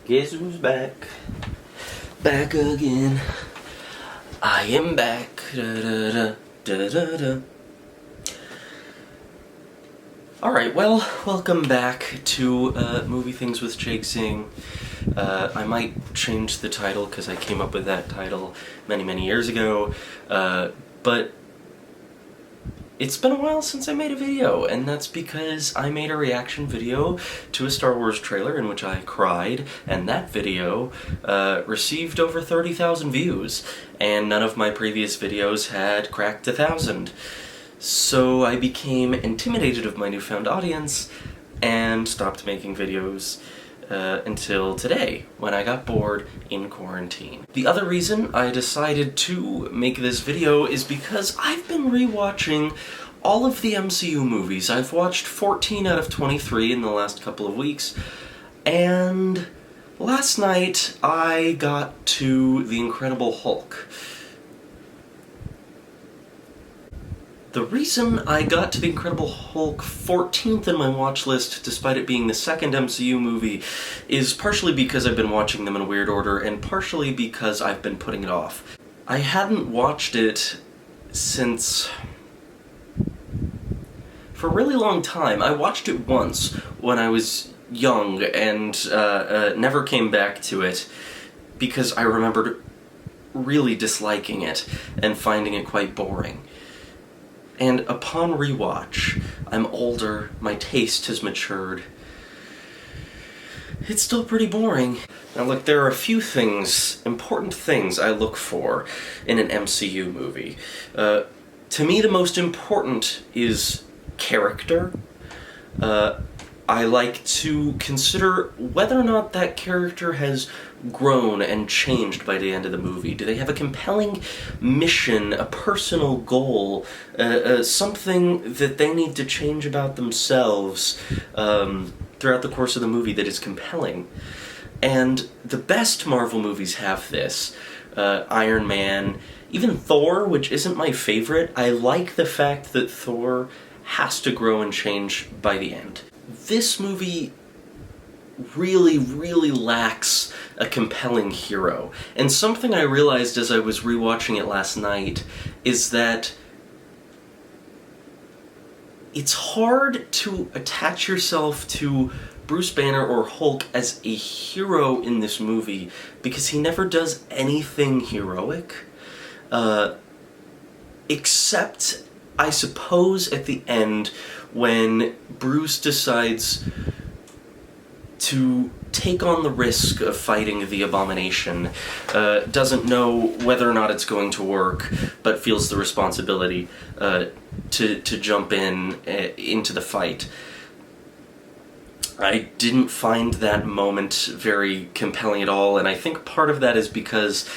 Guess who's back? Back again. I am back. Da, da, da, da, da, da. Alright, well, welcome back to Movie Things with Jake Zingg. I might change the title because I came up with that title many years ago, but it's been a while since I made a video, and that's because I made a reaction video to a Star Wars trailer in which I cried, and that video received over 30,000 views, and none of my previous videos had cracked 1,000. So I became intimidated of my newfound audience and stopped making videos until today, when I got bored in quarantine. The other reason I decided to make this video is because I've been rewatching all of the MCU movies. I've watched 14 out of 23 in the last couple of weeks, and last night I got to The Incredible Hulk. The reason I got to The Incredible Hulk 14th in my watch list, despite it being the second MCU movie, is partially because I've been watching them in a weird order, and partially because I've been putting it off. I hadn't watched it since... for a really long time. I watched it once when I was young and never came back to it because I remembered really disliking it and finding it quite boring. And upon rewatch, I'm older, my taste has matured. It's still pretty boring. Now look, there are a few things, important things I look for in an MCU movie. To me, the most important is character. I like to consider whether or not that character has grown and changed by the end of the movie. Do they have a compelling mission, a personal goal, something that they need to change about themselves throughout the course of the movie that is compelling? And the best Marvel movies have this. Iron Man, even Thor, which isn't my favorite. I like the fact that Thor has to grow and change by the end. This movie really lacks a compelling hero. And something I realized as I was rewatching it last night is that it's hard to attach yourself to Bruce Banner or Hulk as a hero in this movie because he never does anything heroic, except, I suppose, at the end when Bruce decides to take on the risk of fighting the Abomination, doesn't know whether or not it's going to work, but feels the responsibility to jump into the fight. I didn't find that moment very compelling at all, and I think part of that is because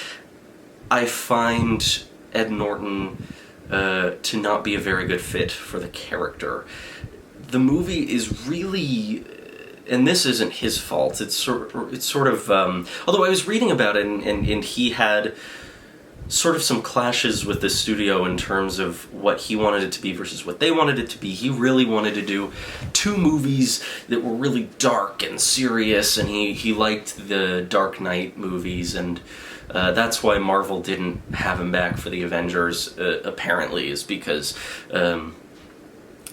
I find Ed Norton to not be a very good fit for the character. The movie is really... and this isn't his fault, it's sort of, although I was reading about it, and he had sort of some clashes with the studio in terms of what he wanted it to be versus what they wanted it to be. He really wanted to do two movies that were really dark and serious, and he liked the Dark Knight movies, and that's why Marvel didn't have him back for the Avengers, apparently, is because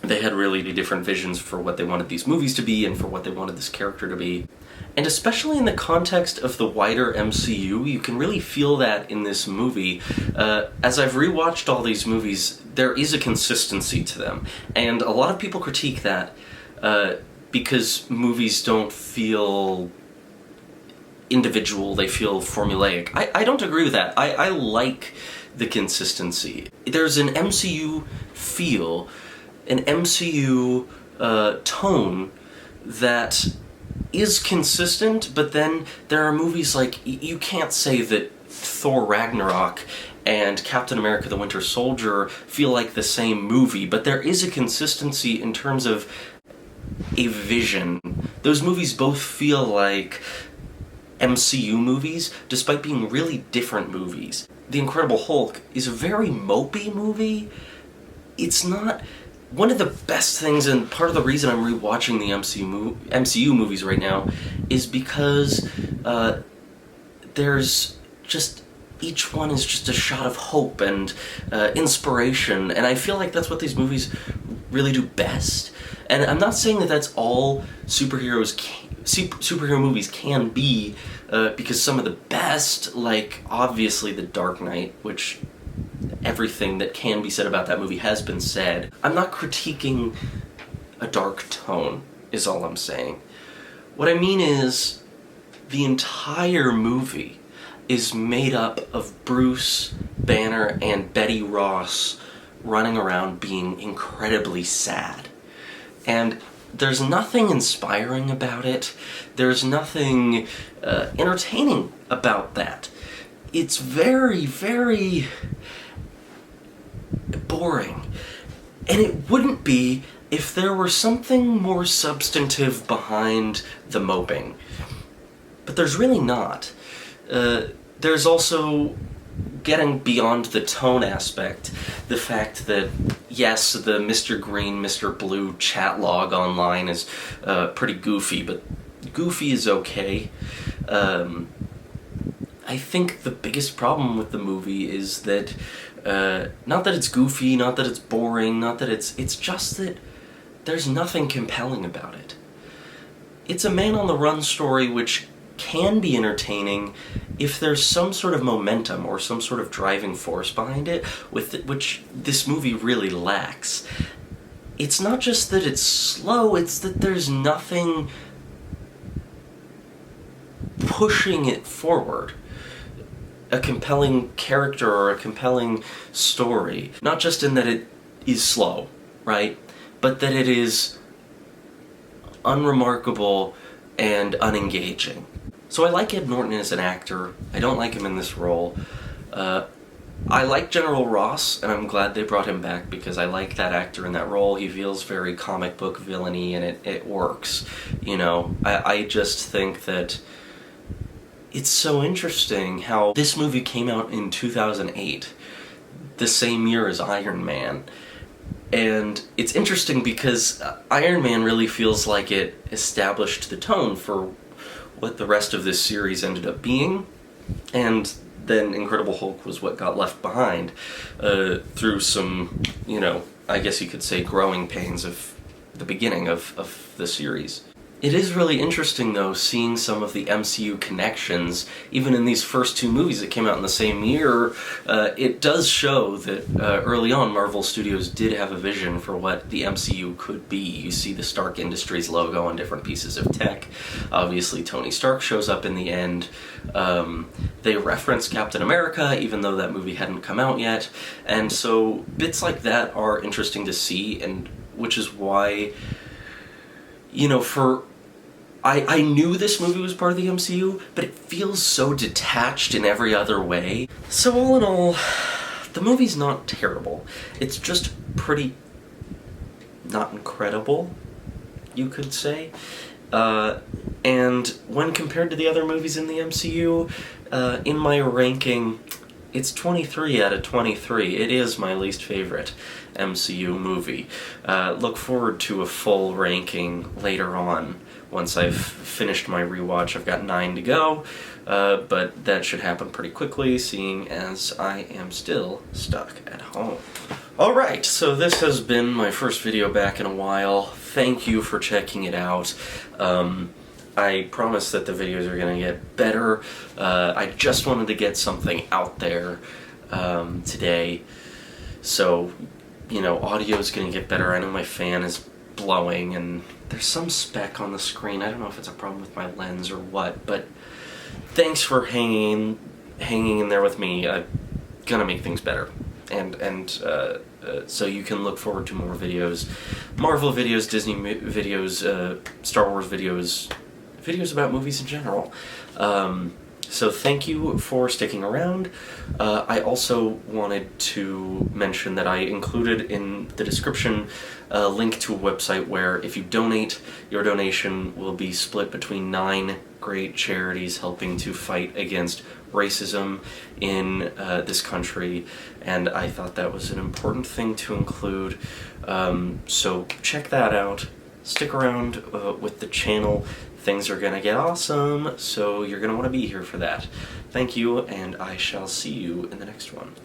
they had really different visions for what they wanted these movies to be and for what they wanted this character to be. And especially in the context of the wider MCU, you can really feel that in this movie. As I've rewatched all these movies, there is a consistency to them. And a lot of people critique that because movies don't feel individual, they feel formulaic. I don't agree with that. I like the consistency. There's an MCU feel, an MCU tone that is consistent, but then there are movies like, you can't say that Thor Ragnarok and Captain America the Winter Soldier feel like the same movie, but there is a consistency in terms of a vision. Those movies both feel like MCU movies, despite being really different movies. The Incredible Hulk is a very mopey movie. It's not... one of the best things, and part of the reason I'm rewatching the MCU movies right now, is because there's just, each one is just a shot of hope and inspiration, and I feel like that's what these movies really do best. And I'm not saying that that's all superhero movies can be, because some of the best, like obviously The Dark Knight, which everything that can be said about that movie has been said. I'm not critiquing a dark tone, is all I'm saying. What I mean is, the entire movie is made up of Bruce Banner and Betty Ross running around being incredibly sad. And there's nothing inspiring about it. There's nothing entertaining about that. It's very, very boring. And it wouldn't be if there were something more substantive behind the moping. But there's really not. There's also, getting beyond the tone aspect, the fact that, yes, the Mr. Green, Mr. Blue chat log online is pretty goofy, but goofy is okay. I think the biggest problem with the movie is that, not that it's goofy, not that it's boring, not that it's just that there's nothing compelling about it. It's a man-on-the-run story which can be entertaining if there's some sort of momentum or some sort of driving force behind it, which this movie really lacks. It's not just that it's slow, it's that there's nothing pushing it forward. A compelling character or a compelling story. Not just in that it is slow, right? But that it is unremarkable and unengaging. So I like Ed Norton as an actor. I don't like him in this role. I like General Ross, and I'm glad they brought him back because I like that actor in that role. He feels very comic book villainy, and it works. You know, I just think that it's so interesting how this movie came out in 2008, the same year as Iron Man. And it's interesting because Iron Man really feels like it established the tone for what the rest of this series ended up being, and then Incredible Hulk was what got left behind through some, you know, I guess you could say growing pains of the beginning of the series. It is really interesting, though, seeing some of the MCU connections, even in these first two movies that came out in the same year. It does show that early on, Marvel Studios did have a vision for what the MCU could be. You see the Stark Industries logo on different pieces of tech. Obviously, Tony Stark shows up in the end. They reference Captain America, even though that movie hadn't come out yet. And so bits like that are interesting to see, and which is why, you know, I knew this movie was part of the MCU, but it feels so detached in every other way. So all in all, the movie's not terrible. It's just pretty not incredible, you could say. And when compared to the other movies in the MCU, in my ranking, it's 23 out of 23. It is my least favorite MCU movie. Look forward to a full ranking later on. Once I've finished my rewatch, I've got 9 to go, but that should happen pretty quickly, seeing as I am still stuck at home. Alright, so this has been my first video back in a while. Thank you for checking it out. I promise that the videos are going to get better. I just wanted to get something out there today, so, you know, audio is going to get better. I know my fan is blowing, and there's some speck on the screen. I don't know if it's a problem with my lens or what, but thanks for hanging in there with me. I'm gonna make things better, and so you can look forward to more videos, Marvel videos, Disney videos, Star Wars videos about movies in general. So thank you for sticking around. I also wanted to mention that I included in the description a link to a website where if you donate, your donation will be split between 9 great charities helping to fight against racism in this country, and I thought that was an important thing to include. So check that out. Stick around with the channel. things are gonna get awesome, so you're gonna want to be here for that. Thank you, and I shall see you in the next one.